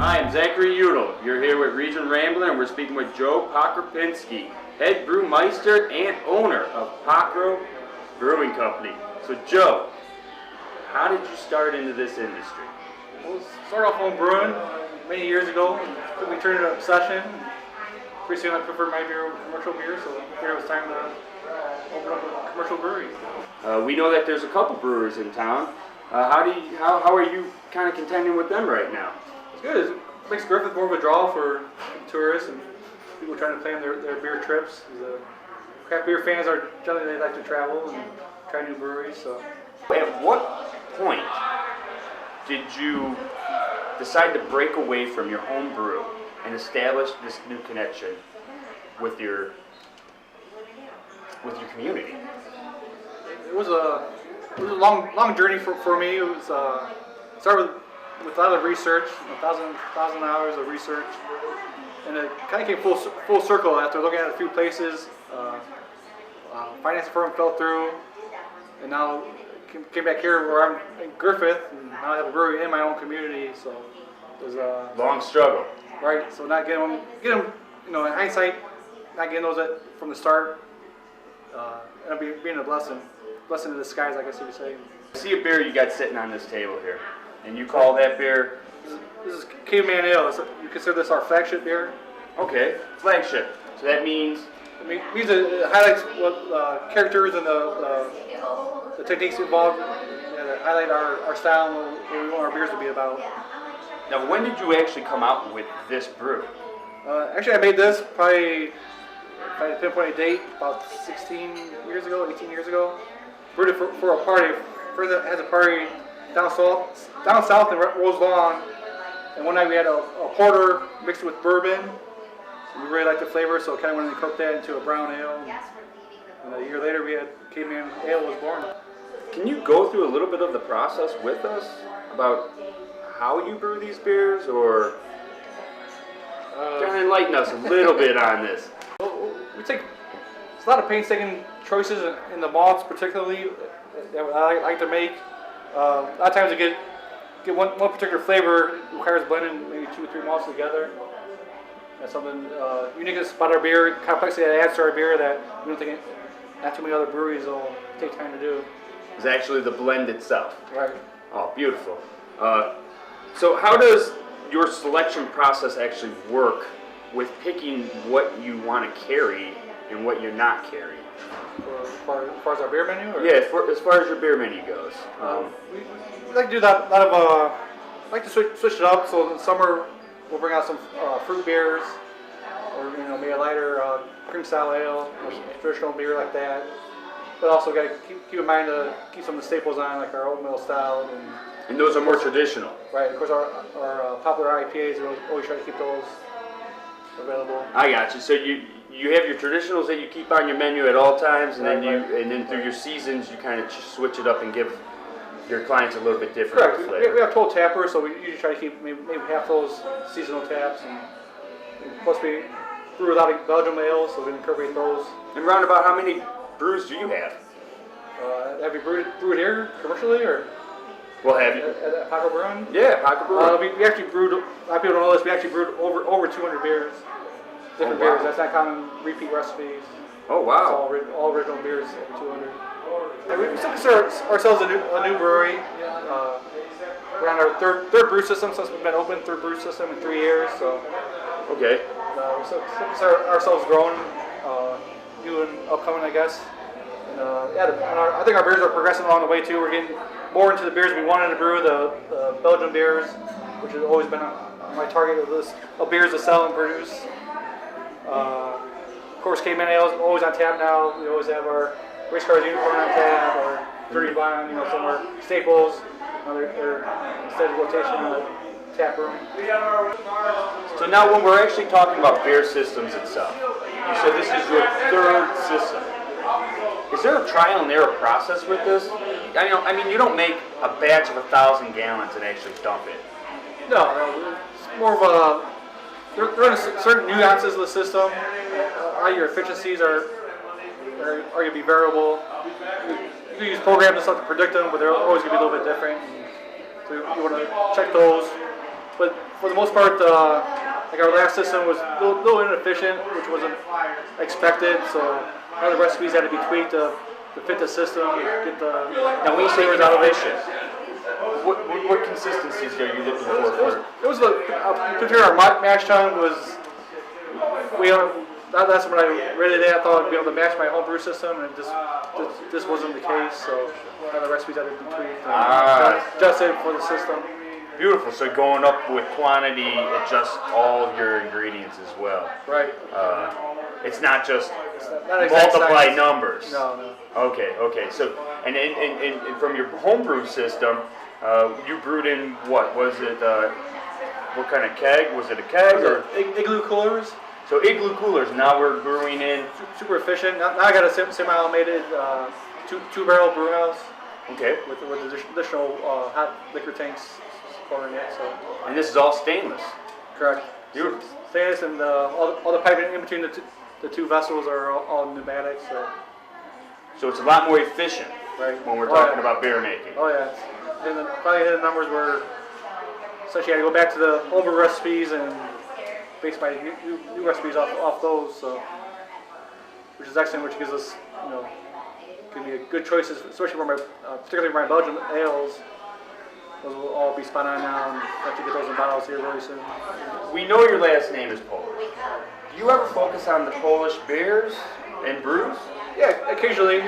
Hi, I'm Zachary Udall. You're here with Region Rambler, and we're speaking with Joe Pokropinksi, head brewmeister and owner of Pokro Brewing Company. So, Joe, how did you start into this industry? Well, started off home brewing many years ago, and quickly turned into an obsession. Pretty soon I preferred my beer over commercial beer, so I figured it was time to open up a commercial brewery. We know that there's a couple brewers in town. How are you kind of contending with them right now? It's good. It makes Griffith more of a draw for tourists and people trying to plan their beer trips. Craft beer fans are generally, they like to travel and try new breweries. So, At what point did you decide to break away from your home brew and establish this new connection with your community? it was a long journey for me. It was started with a lot of research, 1,000 hours of research, and it kind of came full circle after looking at a few places. Finance firm fell through, and now came back here where I'm in Griffith, and now I have a brewery in my own community. So it was a Long struggle. right. So not getting them, in hindsight, not getting those from the start, ended up being a blessing in disguise, I guess you could say. I see a beer you got sitting on this table here, and you call that beer? This is Caveman Ale. You consider this our flagship beer? Okay, flagship. So that means? It highlights what characters and the techniques involved that highlight our style and what we want our beers to be about. Now, when did you actually come out with this brew? Actually, I made this probably, if I had to pinpoint a date, about 18 years ago. Brewed it for a party. Friend that has a party down south in Rose Lawn, and one night we had a porter mixed with bourbon. We really liked the flavor, so kind of wanted to cook that into a brown ale. And a year later, we had Caveman Ale was born. Can you go through a little bit of the process with us about how you brew these beers, or kind of enlighten us a little bit on this? Well, it's a lot of painstaking choices in the malts, particularly that I like to make. A lot of times, to get one particular flavor requires blending maybe 2 or 3 malts together. That's something uniqueness about our beer, complexity that adds to our beer that we don't think not too many other breweries will take time to do. It's actually the blend itself. Right. Oh, beautiful. So how does your selection process actually work with picking what you want to carry and what you're not carrying? As far as our beer menu? Or? Yeah, as far as your beer menu goes. We like to do that. Like to switch it up. So in the summer, we'll bring out some fruit beers, or maybe a lighter cream style ale, or some traditional beer like that. But also got to keep in mind to keep some of the staples on, like our oatmeal stout. And those are more traditional. Right. Of course, our popular IPAs, we always try to keep those available. I got you. So you have your traditionals that you keep on your menu at all times, and then through your seasons you kind of switch it up and give your clients a little bit different. Correct. flavor. We have 12 tappers, so we usually try to keep maybe half those seasonal taps, and plus we brew a lot of Belgian ales, so we incorporate those. And round about how many brews do you have? Have you brewed here commercially, or? Well, have you? At Pokro Brewing? Yeah, Pokro Brewing. We actually brewed. A lot of people don't know this. We actually brewed over 200 beers, different beers. That's not common repeat recipes. Oh wow! It's all original beers, over 200. And we still consider ourselves a new brewery. We're on our third brew system since we've been open. Third brew system in 3 years. So okay. we still consider ourselves growing, new and upcoming, I guess. And I think our beers are progressing along the way too. We're getting more into the beers we wanted to brew, the Belgian beers, which has always been my target list of beers to sell and produce. Of course, Caveman Ale is always on tap now. We always have our Race Cars Unicorn on tap, or Dirty Blonde, some of our staples. They're steady rotation in the tap room. So now when we're actually talking about beer systems itself, you said this is your 3rd system. Is there a trial and error process with this? I mean, you don't make a batch of 1,000 gallons and actually dump it. No, it's more of a. There are certain nuances of the system. How your efficiencies are going to be variable. You can use programs and stuff to predict them, but they're always going to be a little bit different. So you want to check those. But for the most part, like our last system was a little inefficient, which wasn't expected. So other recipes had to be tweaked to fit the system, get the Now, when you say flavors out of it. inefficient, what consistencies are you looking for? It was particularly our mash tun was that's what I really did. I thought I'd be able to match my home brew system, and this wasn't the case. So the recipes had to be tweaked and adjusted for the system. Beautiful. So going up with quantity, adjust all of your ingredients as well. Right. It's not just Not exact multiply science. numbers. No. Okay. So, and from your homebrew system, you brewed in what? Was it what kind of keg? Was it a keg or Igloo coolers? so igloo coolers? Now we're brewing in. Super efficient. Now I got a semi-automated two-barrel brew house Okay. with additional hot liquor tanks pouring it. So And this is all stainless. correct. Beautiful. Stainless and all the piping in between the two vessels are all pneumatic. So it's a lot more efficient Right. when we're Oh, talking yeah. about beer making. Oh yeah. And probably the numbers were essentially I had to go back to the homebrew recipes and base my new recipes off those. So which is excellent, which gives us give me good choices, especially for my particularly for my Belgian ales. Those will all be spot on now, and actually get those in bottles here very soon. We know your last name is Polish. Do you ever focus on the Polish beers and brews? Yeah, occasionally.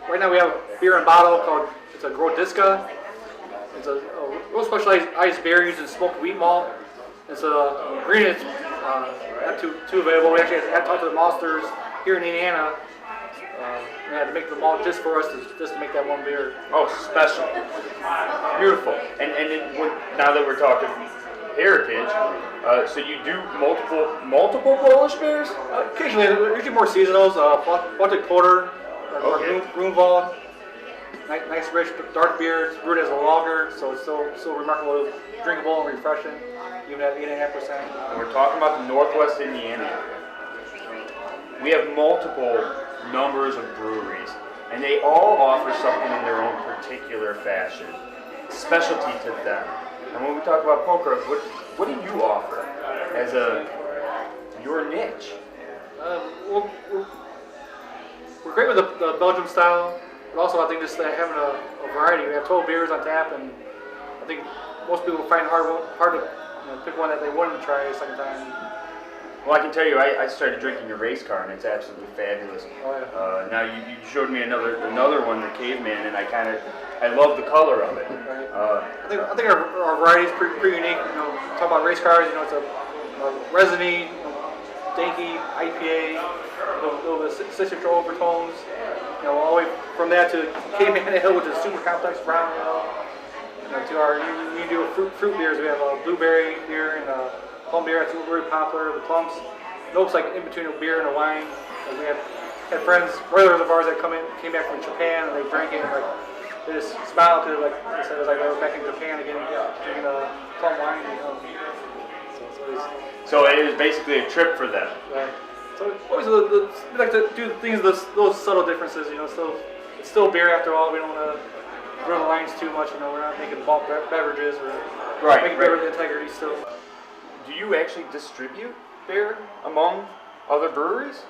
Right now we have a beer in bottle called it's a Grodziska. It's a real specialized iced beer using smoked wheat malt. It's a ingredient not too available. We actually had to talk to the maltsters here in Indiana. We had to make the malt just for us just to make that one beer. Oh, special. Beautiful. And now that we're talking heritage, so you do multiple Polish beers? Occasionally, usually more seasonals. Baltic Porter, Okay. Grunwald, nice rich dark beer. It's brewed as a lager, so it's still remarkably drinkable and refreshing, even at 8.5%. And we're talking about the Northwest Indiana. We have multiple numbers of breweries, and they all offer something in their own particular fashion, specialty to them. And when we talk about Pokro, what do you offer as your niche? We're great with the Belgium style, but also I think just having a variety. We have 12 beers on tap, and I think most people find it hard to pick one that they wouldn't try a second time. Well, I can tell you, I started drinking your race car, and it's absolutely fabulous. Oh, yeah. Now you showed me another one, the Caveman, and I love the color of it. Right. I think our variety is pretty unique. Talk about race cars. It's a resiny, danky IPA, a little bit of citrus overtones. All the way from that to Caveman Ale, which is super complex brown ale. To our you do fruit beers. We have a blueberry beer and a plum beer. That's very popular. The plums, it's like in between a beer and a wine. We had friends, brothers of ours that came back from Japan, and they drank it and they just smiled because they said it was like they were back in Japan again, drinking a plum wine. So it is basically a trip for them. Right. So always we like to do things, those subtle differences. It's still beer after all. We don't want to run the lines too much. We're not making bulk beverages or making beer with integrity still. Do you actually distribute beer among other breweries?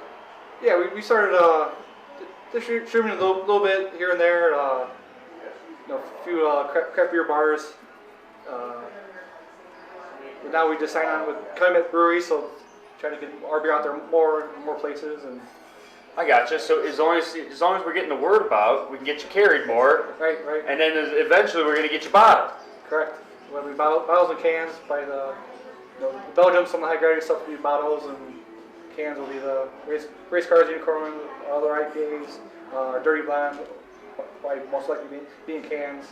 Yeah, we started distributing a little bit here and there. A few craft beer bars. But now we just signed on with Climate Brewery, so trying to get our beer out there more places. And I gotcha. So as long as we're getting the word about, we can get you carried more. Right. And then eventually we're going to get you bottled. Correct. When we bottles and cans by the Belgium, some of the high gravity stuff will be bottles, and cans will be the race cars, unicorn, other IPAs, dirty blonde, probably most likely be in cans.